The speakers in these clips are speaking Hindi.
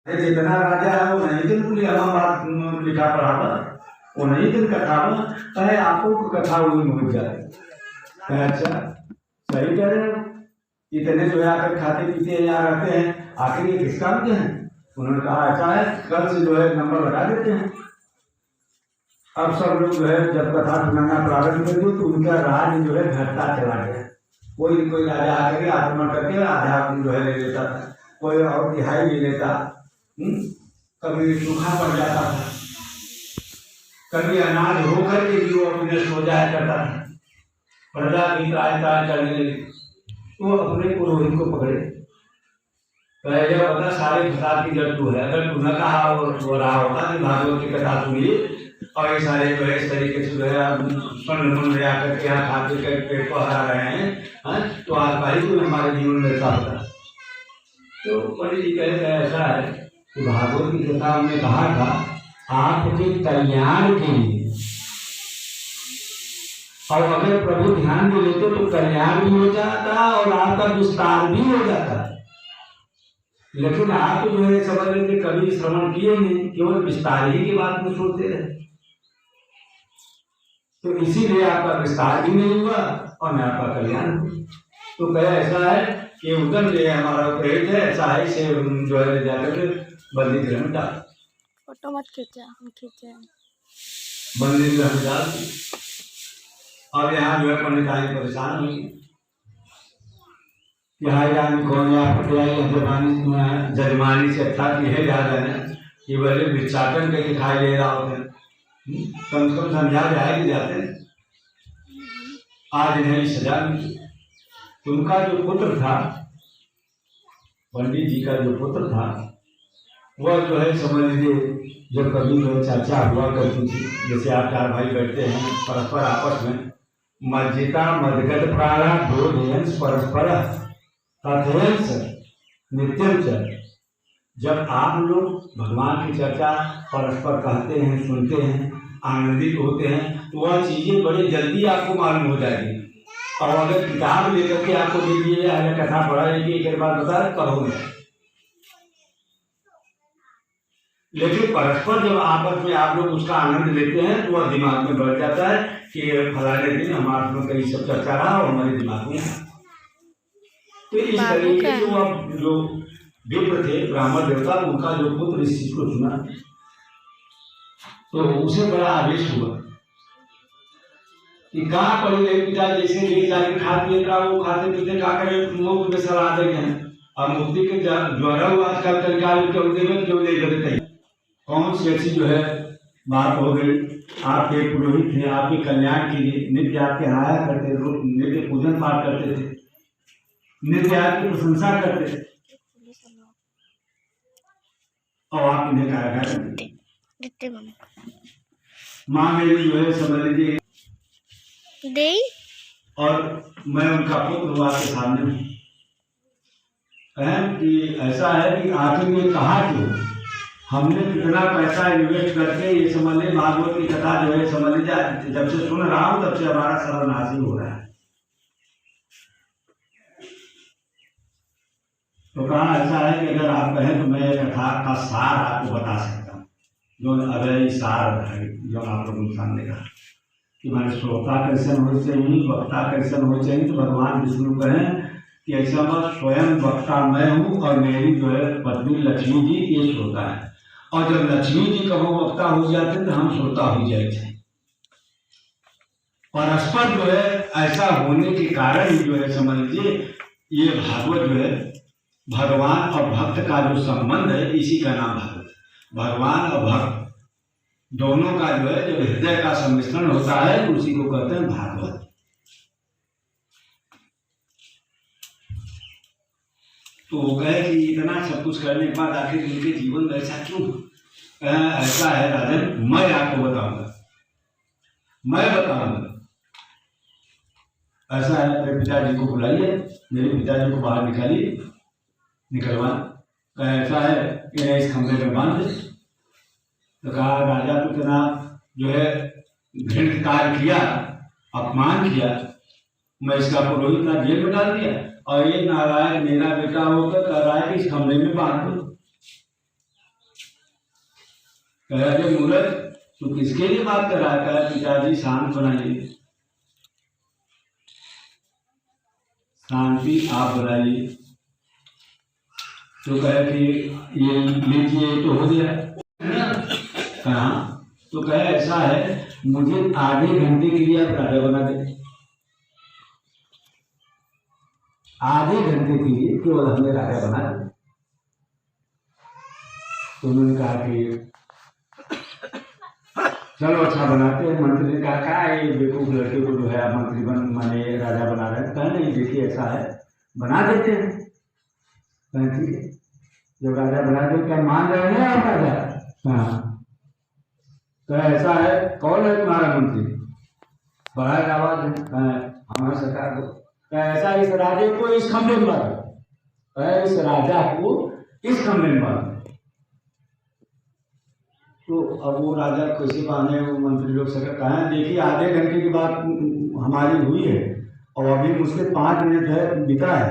जितना राजा है वो नहीं दिन लिखा पढ़ा था, वो नहीं दिन कथा में कहे आपको कथा हुई मुझ जाए। अच्छा सही कह रहे हो, इतने जो है आकर खाते पीते यहाँ रहते हैं, आखिर ये किस काम के हैं? उन्होंने कहा ऐसा है कल से जो है नंबर लगा देते हैं। अब सब लोग जो है जब कथा सुनाना प्रारंभ कर दिए तो उनका राज जो है घटता चला गया। कोई कोई राजा आकर आक्रमण करके आधा जो है ले लेता था, कोई और तिहाई ले लेता, कभी सूखा पड़ जाता था, कभी अनाज होकर के भी वो अपने सो जाया करता था। प्रजा की त्राय करने लगी तो अपने पुरोहित को पकड़े, पहले बता सारे फसाद की जड़ तू है। अगर तू न कहा हो रहा होगा कि भागवत की कथा सुनिए और ये सारे जो है इस तरीके से जो है स्वर्ण आकर के यहाँ खाते के पेट को हरा रहे हैं, तो आज भाई तो हमारे जीवन में ऐसा होता। तो पंडित जी कहते हैं ऐसा है कि भागवत की कथा में कहा था आपके कल्याण के लिए, और अगर प्रभु ध्यान में लेते तो कल्याण भी हो जाता और आपका विस्तार भी हो जाता। लेकिन आप जो है समझ लेते कभी श्रवण किए नहीं, केवल विस्तार ही की बात में सोचते रहे, तो इसीलिए आपका विस्तार भी नहीं हुआ और न आपका कल्याण हुआ। तो कहे ऐसा है कि उधर जो हमारा प्रेरित है, ऐसा है इसे जो है जाकर बंदी गृह में डाल, फोटो मत खींचा, हम खींचे बंदी गृह में डाल। अब यहाँ जो है पंडिताई परेशान हुई कि हाई राम कौन जजमानी से अच्छा कि है ज्यादा है कि बोले भिक्षाटन के दिखाई दे रहा होते हैं, कम से कम समझा जाएगी जाते हैं, आज नहीं सजा मिली। उनका जो पुत्र था, पंडित जी का जो पुत्र था, वह जो है समझ लीजिए जब कभी जो चर्चा हुआ करती थी, जैसे आप चार भाई बैठते हैं परस्पर आपस में, मज्जिता मदगत प्राणा बोधयंस परस्पर तथयंस नित्यम च। जब आप लोग भगवान की चर्चा परस्पर कहते हैं, सुनते हैं, आनंदित होते हैं, तो वह चीजें बड़े जल्दी आपको मालूम हो जाएगी। और अगर किताब लेकर के आपको दे दिए जाए कथा पढ़ा जाएगी एक बार बता करोगे, लेकिन परस्पर जब आपस में आप लोग उसका आनंद लेते हैं तो वह दिमाग में बढ़ जाता है कि फलाने दिन हमारे में कई सब चर्चा रहा और हमारे दिमाग में। तो इस तरीके से वो जो विप्र थे ब्राह्मण देवता, उनका जो पुत्र इस चीज को सुना तो उसे बड़ा आवेश हुआ कि कहाँ पड़ी रहे पिता, जैसे ले जाके खा पिए का वो खाते पीते का करे मुफ्त में सलाह देते हैं। अब मुक्ति के ज्वारा हुआ आजकल तरीका क्यों देवे क्यों ले करते, कौन सी ऐसी जो है बात हो गई। आपके पुरोहित थे, आपके कल्याण के लिए नित्य आपके आया करते, रोज नित्य पूजन पाठ करते थे, नित्य आपकी प्रशंसा करते थे, और आप इन्हें क्या करते। माँ मेरी जो है समझ लीजिए दे, और मैं उनका पुत्र हुआ के सामने कि ऐसा है कि आखिर में कहा क्यों हमने कितना पैसा इन्वेस्ट करके ये समझ ले भागवत की कथा जो है समझ लीजिए जब से सुन रहा हूँ तब से हमारा सर्वनाश ही हो रहा है। तो कहा ऐसा है कि अगर आप कहें तो मैं कथा का सार आपको बता सकता हूँ, जो अगर सार है जो आप लोगों के सामने कहा कि मैंने श्रोता कैसन हो चाहिए, वक्ता कैसन हो चाहिए। तो भगवान विष्णु कहें कि ऐसा मैं स्वयं वक्ता मैं हूँ और मेरी जो है पत्नी लक्ष्मी जी ये श्रोता है, और जब लक्ष्मी जी कहो वक्ता हो जाते तो हम श्रोता हो जाते। परस्पर जो है ऐसा होने के कारण जो है समझ लीजिए ये भागवत जो है भगवान और भक्त का जो संबंध है, इसी का नाम भागवत। भगवान और भक्त दोनों का जो है जब हृदय का सम्मिश्रण होता है तो उसी को कहते हैं भागवत। तो वो कहे कि इतना सब कुछ करने के बाद आखिर उनके जीवन में ऐसा क्यों? ऐसा है राजन, मैं आपको बताऊंगा, मैं बताऊंगा। ऐसा है मेरे पिताजी को बुलाइए, मेरे पिताजी को बाहर निकालिए, निकलवा। ऐसा है कि इस खंभे में बांध दे। तो कहा राजा को इतना जो है घृणित कार्य किया, अपमान किया, मैं इसका पुरोहित ना जेल में डाल दिया और ये नारायण मेरा बेटा होकर कह रहा है कि इस खंभे में बांध दो। कहा अरे मूर्ख तू किसके लिए बात कर रहा है? कहा पिताजी शांत बनाइए, शांति आप बनाइए। तो कहे कि ये लीजिए तो हो गया कहा। तो कहे ऐसा है मुझे आधे घंटे के लिए आप राजा बना दे, आधे घंटे के लिए केवल हमें राजा बना दे। तो उन्होंने कहा कि चलो अच्छा बनाते हैं। मंत्री ने कहा क्या ये बेवकूफ लड़के को जो है आप मंत्री माने राजा बना रहे हैं? कहा नहीं देखिए ऐसा है बना देते हैं। कहा ठीक है, जब राजा बना दे क्या मान रहे हैं आप राजा? हाँ। तो ऐसा है कौन है तुम्हारा मंत्री? बड़ा आवाज है हमारे सरकार को। ऐसा इस राजे को इस कमरे में बांधो, इस राजा को इस कमरे में बांधो। तो अब वो राजा कैसे बांधे? वो मंत्री लोग सरकार कहा देखिए आधे घंटे की बात हमारी हुई है और अभी मुझसे 5 मिनट है बिता है,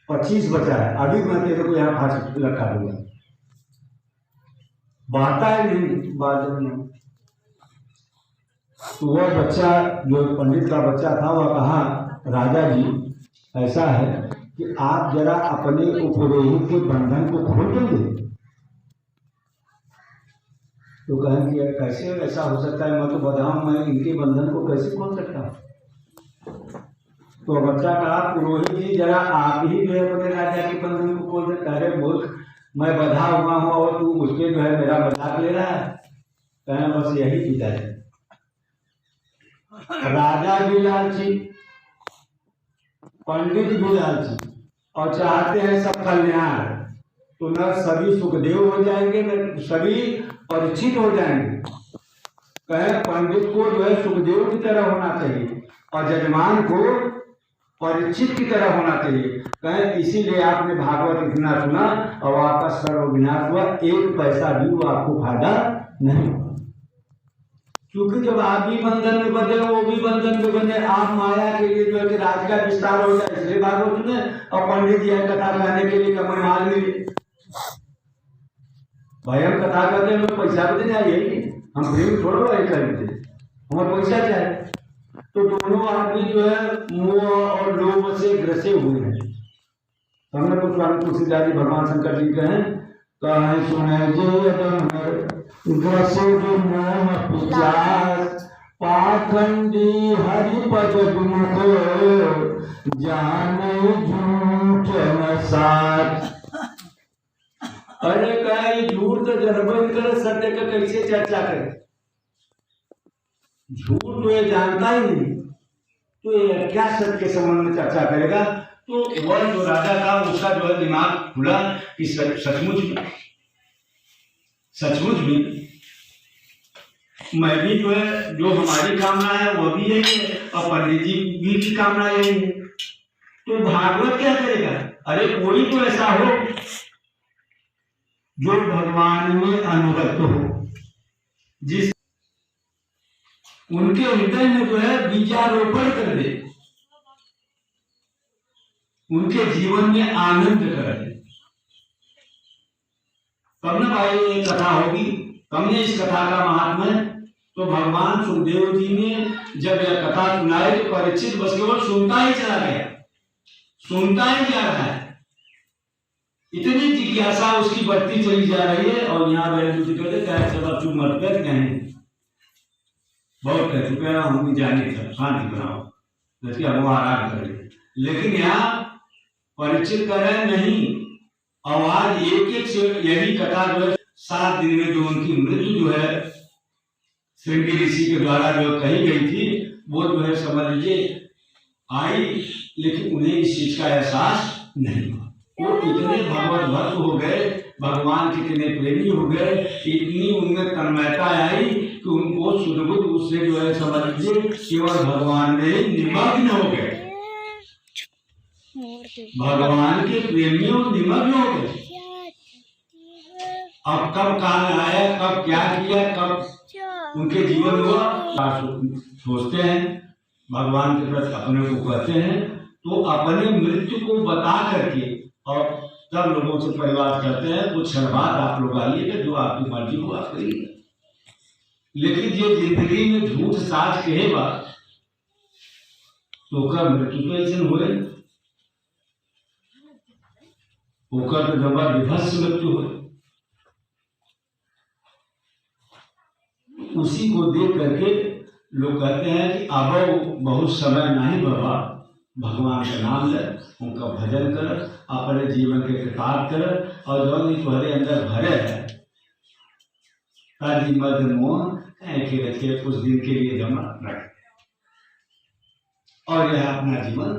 25 बचा है, अभी मैं तेरे को यहाँ फांसी लटका दूंगा। बांधता है नहीं बात नहीं। तो वह बच्चा जो पंडित का बच्चा था वह कहा राजा जी ऐसा है कि आप जरा अपने उपरोहित के बंधन को खोल देंगे। तो कहें कि कैसे ऐसा हो सकता है? मैं तो बताऊं मैं इनके बंधन को कैसे खोल सकता हूँ? तो बच्चा कहा पुरोहित जी जरा आप ही जो है अपने राजा के बंधन को खोल सकते। अरे मूर्ख मैं बधा हुआ हूँ और तू उसके जो है मेरा मजाक ले रहा है। कहें बस यही पिता है। राजा भी लालची, पंडित भी लालची और चाहते हैं सब कल्याण। तो न सभी सुखदेव हो जाएंगे न सभी परिचित हो जाएंगे। कहे पंडित को जो है सुखदेव की तरह होना चाहिए और यजमान को परिचित की तरह होना चाहिए। कहे इसीलिए आपने भागवत इतना सुना और आपका सर्व विनाश हुआ, 1 पैसा भी वो आपको फायदा नहीं। क्योंकि जब आप भी बंधन में बंधे वो भी बंधन में बंधे, आप माया के लिए जो है राज का विस्तार हो जाए इसलिए भागवत सुने और पंडित जी कथा कहने के लिए कमर मार मिले। भाई हम कथा करते हैं पैसा भी देने आइए, हम फ्री में थोड़ा बड़ा करते हमारे पैसा चाहे। तो दोनों आदमी जो है मोह और लोभ से ग्रसे हुए हैं। हमने कुछ स्वामी तुलसीदास जी भगवान शंकर जी कहे कहे सुने ग्रसे मोह पिचास पाखंडी हरिपद गुमुख जाने झूठ न साथ। अरे कहे झूठ तो जनबन करे सत्य का कैसे चर्चा करे? झूठ तो ये जानता ही नहीं तो ये क्या सत्य के संबंध में चर्चा करेगा? तो वह जो राजा था उसका जो है दिमाग खुला कि सचमुच भी मैं भी जो है जो हमारी कामना है वह भी यही है और पंडित जी की कामना यही है। तो भागवत क्या करेगा? अरे कोई तो ऐसा हो जो भगवान में अनुगत हो, जिस उनके हृदय में जो है बीजारोपण कर दे, उनके जीवन में आनंद कर दे। तब न भाई ये कथा होगी, तब ने इस कथा का महात्म्य। तो भगवान सुखदेव जी ने जब यह कथा सुनाई तो परीक्षित बस केवल सुनता ही चला गया, सुनता ही जा रहा है। इतनी जिज्ञासा उसकी बढ़ती चली जा रही है। और यहाँ चुप मत कर कहें बहुत कह चुके हैं हम भी जाने शांति बनाओ जैसे हम आराम करें। लेकिन यहाँ परिचित कर रहे नहीं, आवाज एक एक से यही कथा जो है 7 दिन में जो उनकी मृत्यु जो है श्रृंगी ऋषि के द्वारा जो कही गई थी वो जो है समझ लीजिए आई, लेकिन उन्हें इस चीज का एहसास नहीं हुआ। वो इतने भगवत भक्त हो गए, भगवान के इतने प्रेमी हो गए, इतनी उनमें तन्मयता आई कि उनको सुदबुद उससे जो है समझ लीजिए केवल भगवान में निमग्न हो गए, भगवान के प्रेमियों निमग्न हो गए। अब कब काल आया, कब क्या किया, कब उनके जीवन हुआ सोचते हैं, भगवान के प्रति अपने को कहते हैं। तो अपने मृत्यु को बता करके और तब लोगों से परिवार करते हैं कुछ बात आप लोग आइएगा, जो आपकी मर्जी हो आप करिए। लेकिन ये जिंदगी में झूठ साच कहेगा तो ओकर मृत्यु तो ऐसे हुए, ओकर तो जबर विभत्स मृत्यु हुए। उसी को देख करके लोग कहते हैं कि अब बहुत समय नहीं बाबा, भगवान का नाम ले, उनका भजन कर, अपने जीवन के कृतार्थ कर, और जो भी तुम्हारे अंदर भरे है ताजी मध्य मोह के रखे कुछ दिन के लिए जमा रख, और यह अपना जीवन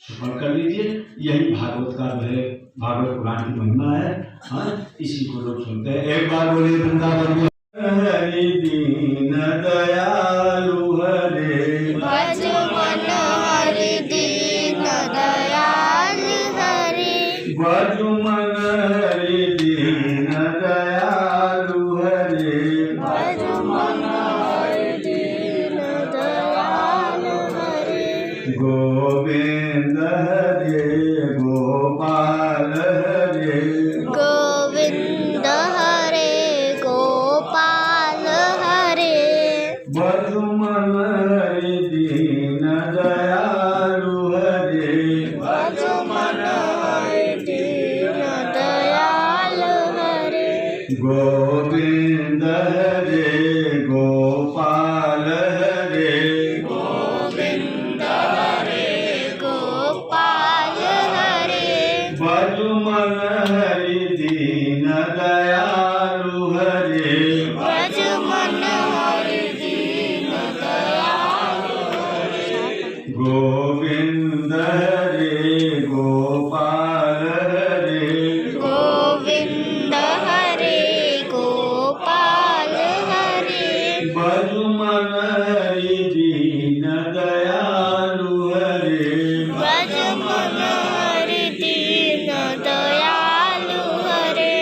सफल कर लीजिए। यही भागवत का जो है, भागवत पुराण की महिमा है। हाँ, इसी को लोग सुनते हैं। एक बार बोले वृंदावन में हरि दीन दयालु हरे, भज मन हरि दीन दयालु हरे, भज मन हरि दीन दयालु हरे, भज मन हरि दीन दयालु हरे, गोविंद हरे गोपाल हरे, गोविंद हरे गोपाल हरे, भज मन हरि दीन दयालु हरे, भज मन हरि दीन दयालु हरे, गोविंद हरे गोपाल हरे, गोविंद हरे गोपाल हरे, भज मन हरि दीन दयालु हरे, भज मन हरि दीन दयालु हरे, गोविंद हरे गोपाल हरे, गोविंद हरे गोपाल हरे, भज मन हरि दीन दयालु हरे, भज मन हरि दीन दयालु हरे,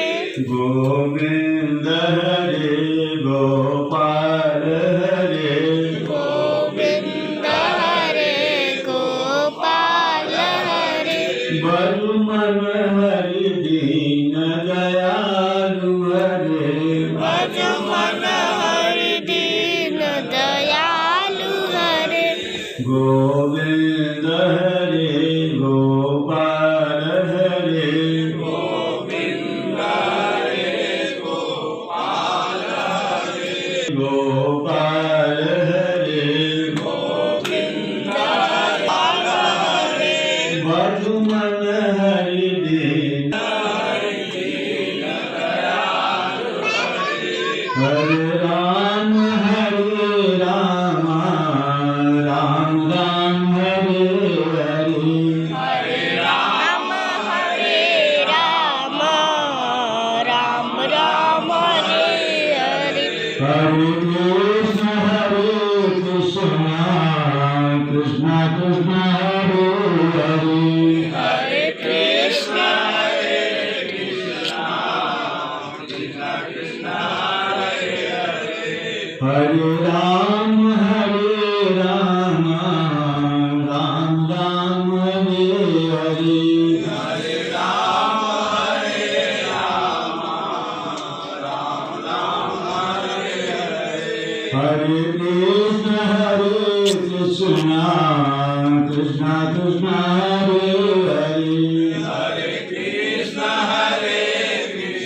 गोविंद हरे गोपाल हरे, गोविंद हरे गोपाल हरे, भज मन हरि दीन दयालु हरे, भज मन हरि दीन दयालु हरे, गोविंद हरे गोपाल हरे, गोपाल हरे, भज मन हरि दीन, हरे राम राम राम हरे हरे, राम हरे राम राम राम हरे हरे, हरे कृष्ण कृष्ण कृष्ण हरे हरे, हरे कृष्ण हरे राम राम राम हरे हरे, हरे कृष्ण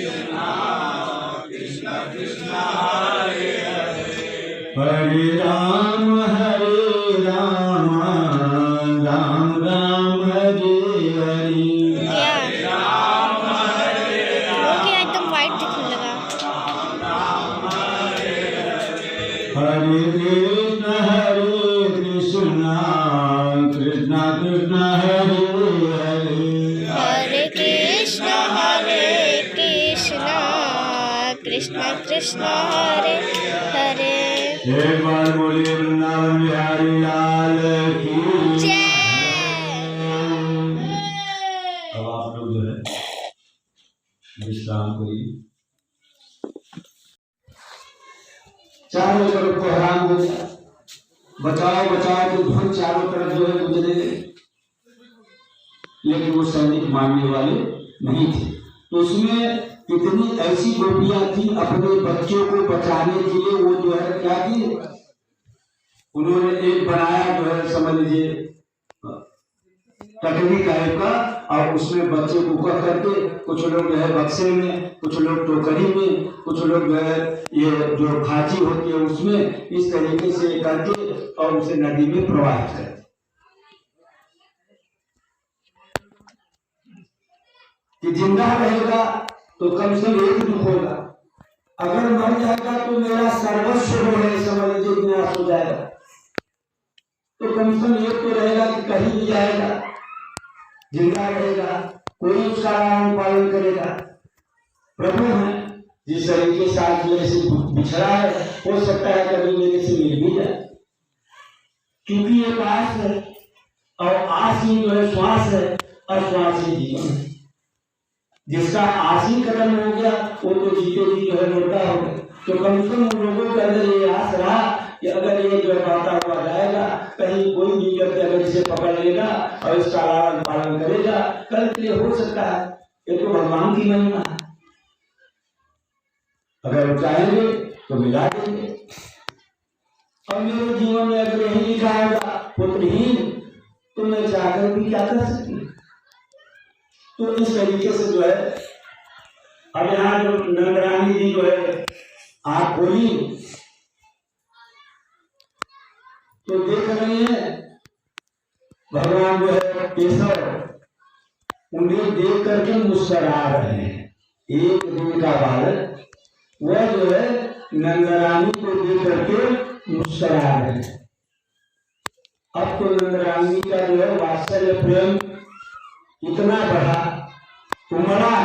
कृष्ण कृष्ण कृष्ण हरे हरे, हरे राम राम राम हरे हरे, क्या वो क्या एकदम वाइट दिखने लगा। हरे कृष्ण कृष्ण कृष्ण हरे हरे, हरे कृष्ण कृष्ण कृष्ण हरे हरे, एक बार बोलिए वृंदावन बिहारी लाल की जय। अब आप लोग जो है विश्राम करिए। चारों तरफ कोहराम हो गया, बचाओ बचाओ तो धुन चारों तरफ जो है गुजरे गए, लेकिन वो सैनिक मानने वाले नहीं थे। तो उसमें कितनी ऐसी गोपियां थी अपने बच्चों को बचाने के लिए वो जो है क्या की, उन्होंने एक बनाया जो है समझ लीजिए टकरी टाइप का, और उसमें बच्चे को कर करके कुछ लोग जो है बक्से में, कुछ लोग टोकरी में, कुछ लोग जो है ये जो खाची होती है उसमें, इस तरीके से करके और उसे नदी में प्रवाहित करते। कि जिंदा रहेगा तो कम से कम एक दुख होगा, अगर मर जाएगा तो मेरा सर्वस्व जो है समझ लीजिए विनाश हो जाएगा, तो कम से कम एक तो रहेगा कि कहीं भी जाएगा, जिंदा रहेगा, कोई उसका लालन पालन करेगा। प्रभु है जिस तरीके से आज मेरे से बिछड़ा है, हो सकता है कभी मेरे से मिल भी जाए, क्योंकि ये आस है और आस ही जो है श्वास है और श्वास ही जीवन है। जिसका आस ही खत्म हो गया वो तो जीते जी जो है मुर्दा हो गया। तो कम से कम लोगों के अंदर ये आस रहा कि अगर ये जो बाता हुआ जाएगा, कहीं कोई भी व्यक्ति अगर इसे पकड़ लेगा और इसका लालन पालन करेगा, कल के लिए हो सकता है, ये तो भगवान की महिमा है, अगर वो चाहेंगे तो मिला देंगे। और मेरे जीवन में अगर यही लिखा होगा पुत्रहीन, तो मैं चाहकर भी क्या कर सकती हूँ। तो इस तरीके से जो है अब यहाँ जो नंदरानी जी जो है आप बोली तो देख रहे हैं भगवान जो है केशव उन्हें देख करके मुस्कुरा रहे हैं। एक दिन का बालक वह जो है नंदरानी को देख करके मुस्कुरा रहे हैं। अब तो नंदरानी का जो है वात्सल्य प्रेम इतना बढ़ा, उमड़ा,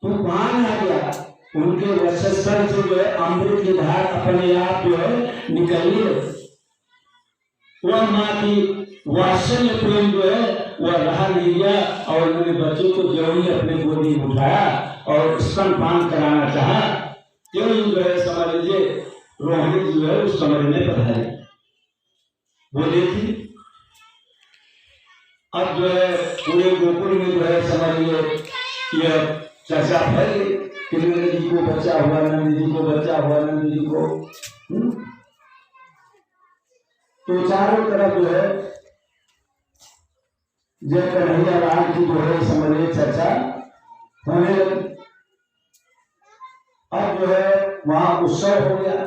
तूफान आ गया, उनके वक्षस्थल से जो है अमृत की धार अपने आप जो है निकली। वह माँ की वात्सल्य प्रेम जो है वह रहा नहीं गया और उन्होंने बच्चे को जो ही अपने गोदी में उठाया और स्तनपान कराना चाहा, क्यों जो है समझ लीजिए रोहिणी जो है उस कमरे में पधारी। बोले थी अब जो है पूरे गोकुल में जो है समझिए यह चर्चा फैल गई कि नंद जी को बच्चा हुआ, नंद जी को बच्चा हुआ, नंद जी को। तो चारों तरफ जो है जय कन्हैया लाल की जो है समझिए चर्चा होने लगी। अब जो है वहां उत्सव हो गया,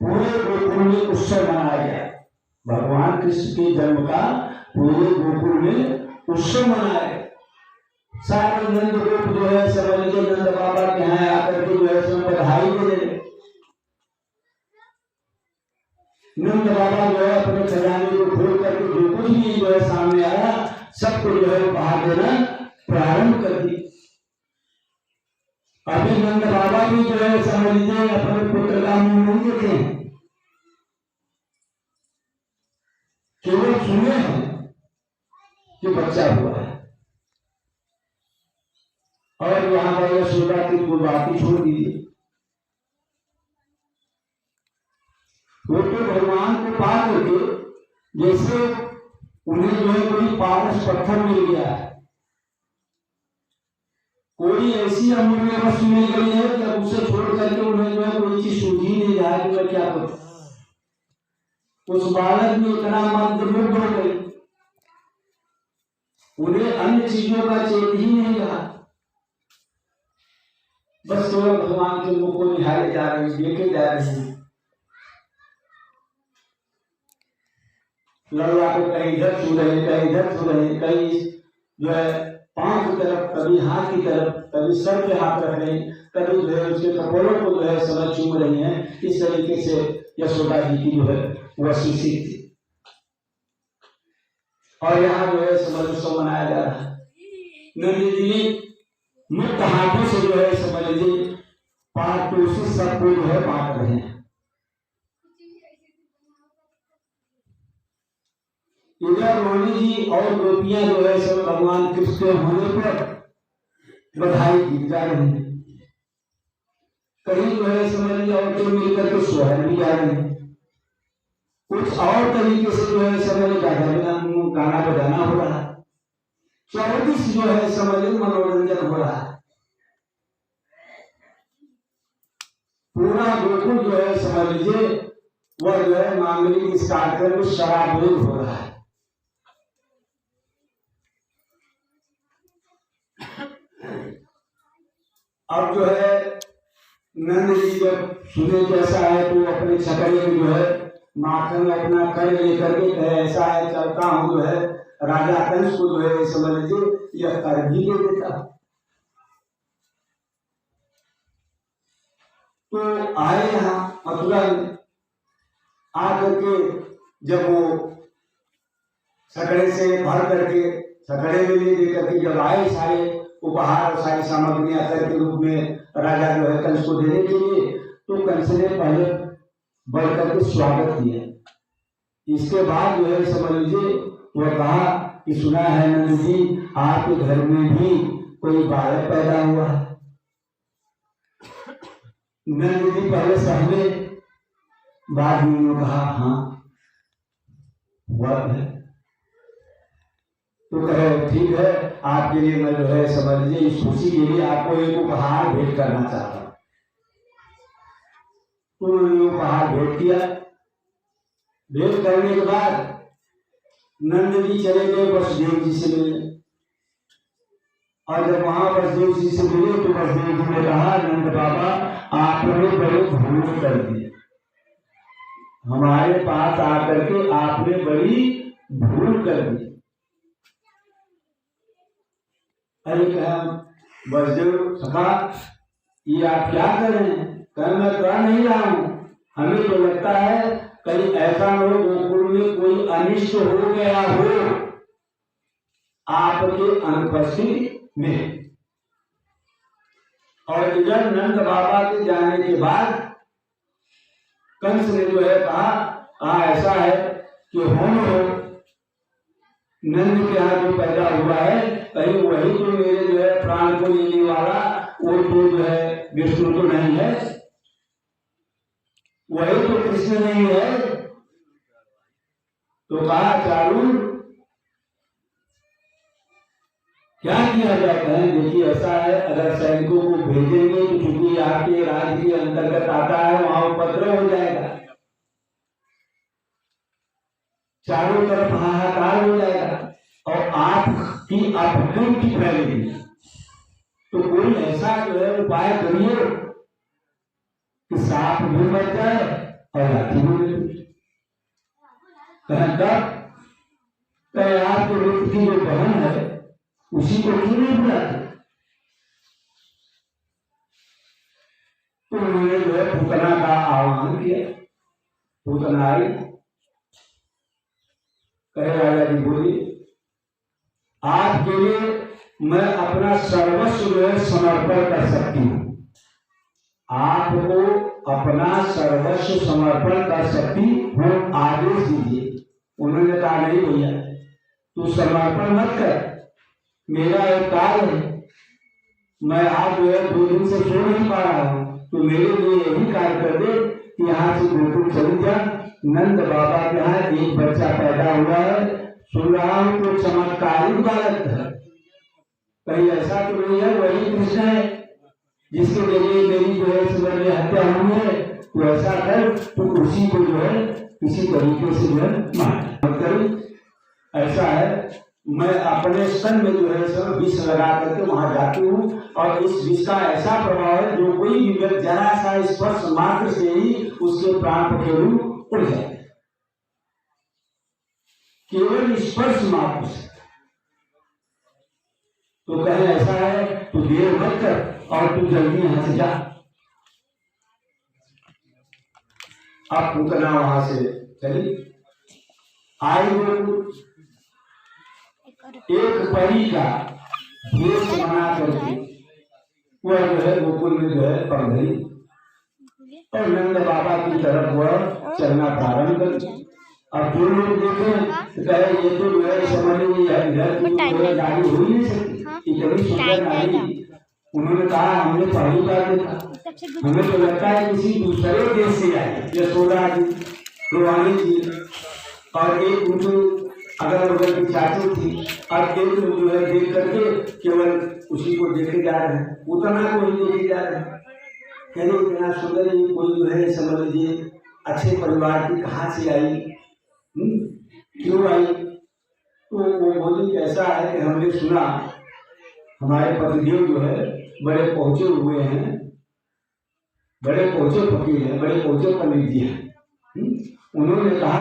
पूरे गोकुल में उत्सव मनाया गया। भगवान कृष्ण के जन्म का पूरे गोकुल में उत्सव मनाए। सारे नंद गोप जो है समझ लीजिए नंद बाबा के यहाँ आकर के जो है सब बधाई दे रहे। नंद बाबा जो है अपने खजाने को खोल करके जो कुछ भी जो है सामने आया सबको जो है उपहार देना प्रारंभ कर दी। अभी नंद बाबा भी जो है समझ लीजिए अपने पुत्र का मुंह नहीं देखे हैं, केवल सुने हैं कि बच्चा हुआ है। और यहाँ पर यशोदा की बात छोड़ दीजिए, वो तो भगवान को पा करके जैसे उन्हें जो है कोई पारस पत्थर मिल गया है, कोई ऐसी अमूल्य वस्तु मिल गई है कि अब उसे छोड़ करके उन्हें जो है कोई चीज सूझ ही नहीं रहा कि मैं क्या करूं। उस बालक में इतना मंत्रमुग्ध हो गई, उन्हें अन्य चीजों का चेत ही नहीं रहा, बस केवल भगवान के मुख को निहारे जा रहे, देखे जा रहे हैं। लड़वा को कहीं इधर छू रहे, कहीं इधर छू रहे, कहीं जो है पांव की तरफ, कभी हाथ की तरफ, कभी सर पे हाथ रख रहे, कभी जो है उसके कपोलों को जो है समझ चूम रही हैं। इस तरीके से यशोदा जी की जो है वह सुशील थी। और यहाँ जो है समझ उत्सव मनाया जा रहा है। नंद जी मुक्त हाथों से जो है समझ लीजिए पारतोषी सबको जो है बांट रहे हैं। इधर रोहिणी जी और गोपियां जो है सब भगवान कृष्ण के होने पर बधाई दी जा रही है। कहीं जो है समझ लीजिए और तो मिलकर के सोहर भी जा रहे हैं। कुछ और तरीके से जो है समझ गाना बजाना हो रहा है। 24 जो है समझ लीजिए मनोरंजन हो रहा है। पूरा गोकुल जो है समझ लीजिए वह जो है मांगलिक इस कार्यक्रम में शराबोर हो रहा है। अब जो है नंद जी जब सुने कैसा है तो अपने छकड़े में जो है माखन अपना कर लेकर के कहे ऐसा है चलता हूँ जो है राजा कंस को जो है समझ लीजिए यह कर भी ले देता। तो आए यहाँ मथुरा में आकर के जब वो छकड़े से भर करके छकड़े में ले दे करके जब आए सारे उपहार और सारी सामग्रियां के रूप में राजा जो है कंस को देने के लिए, तो कंस ने पहले बढ़ करके स्वागत किया। इसके बाद जो है समझ लीजिए वह कहा कि सुना है नंद जी आपके घर में भी कोई बालक पैदा हुआ है। नंद जी पहले सहले, बाद में उन्होंने कहा हाँ हुआ है। तो कहे ठीक है आपके लिए मैं जो है समझ लीजिए इस खुशी के लिए आपको एक उपहार भेंट करना चाहता हूं। तो उन्होंने उपहार भेंट किया। भेंट करने के बाद नंद जी चले गए वसुदेव जी से मिलने, और जब वहां वसुदेव जी से मिले तो वसुदेव जी ने कहा नंद बाबा आपने बड़े भूल कर दिए, हमारे पास आकर के आपने बड़ी भूल कर दी। अरे कहा वसुदेव सखा ये आप क्या कर रहे हैं? कहा मैं कर नहीं रहा हूं, हमें तो लगता है कहीं ऐसा न हो गोकुल में कोई अनिष्ट हो गया हो आपके अनुपस्थिति में। और इधर नंद बाबा के जाने के बाद कंस ने जो है कहा ऐसा है कि होम हो नंद के यहाँ जो पैदा हुआ है कहीं वही तो मेरे जो है प्राण को लेने वाला वो तो जो है विष्णु तो नहीं है, वही तो कृष्ण नहीं है। तो कहा चारुण क्या किया जाता है? देखिए ऐसा है अगर सैनिकों को भेजेंगे तो चूंकि आपके राज्य के अंतर्गत आता है वहां उपद्रव हो जाएगा, चारों तरफ हाहाकार हो जाएगा और आपकी अपकीर्ति फैलेगी। तो कोई ऐसा जो है उपाय करिए कि सांप भी मर जाए और हाथी भी मर जाए। आपके व्यक्ति की जो बहन है उसी को क्यों नहीं बुलाते? तो उन्होंने जो है पूतना का आह्वान किया। पूतना आई, कहे राजा जी बोलिए आपके लिए मैं अपना सर्वस्व जो है समर्पण कर सकती हूँ, आपको अपना सर्वस्व समर्पण कर सकती हूँ, आदेश दीजिए। उन्होंने कहा नहीं भैया तू समर्पण मत कर, मेरा एक कार्य है, मैं आज जो है 2 दिन से सो नहीं पा रहा हूँ, तो मेरे लिए यही कार्य कर दे कि यहाँ से गोकुल चली जा। नंद बाबा के यहाँ एक बच्चा पैदा हुआ है, सुन रहा हूँ तो चमत्कारिक बालक है, कहीं ऐसा तो नहीं है वही कृष्ण है जिसके जरिए मेरी जो है समझ हत्या हुई है? तो ऐसा कर तो उसी को जो है किसी तरीके से जो है मार करूं। ऐसा है मैं अपने स्तन में जो है सब विष लगा करके वहां जाती हूँ और इस विष का ऐसा प्रभाव है जो कोई भी जरा सा स्पर्श मात्र से ही उसके प्राण पखेरु उड़ जाए, केवल स्पर्श मात्र से। तो कहे ऐसा है तू देर मत कर और तू जल्दी यहां से जा। अब पूतना वहां से चली आई, एक परी का भेष बना करके वह जो है गोकुल में जो है पड़ गई और नंद बाबा की तरफ वह चलना प्रारंभ कर। अब जो लोग देखे कहे ये तो जो है समझ लीजिए गाड़ी हो ही नहीं सकती, इतनी सुंदर गाड़ी। उन्होंने कहा हमने पहली बार देखा, हमें तो लगता है किसी दूसरे देश से आए, यशोदा जी, रोहानी जी और एक उनके अगल बगल की चाची थी, अब एक लोग जो है देख करके केवल उसी को देखे जा रहे हैं, उतना को ही देखे जा रहे हैं। कहने इतना सुंदर ये कोई जो है समझ लीजिए अच्छे परिवार की कहाँ से आई, क्यों आई? तो वो बोली कैसा है कि हमने सुना हमारे पतिदेव जो है बड़े पहुंचे हुए हैं, बड़े पहुंचे फकीर हैं, बड़े पहुंचे पंडित जी हैं। उन्होंने कहा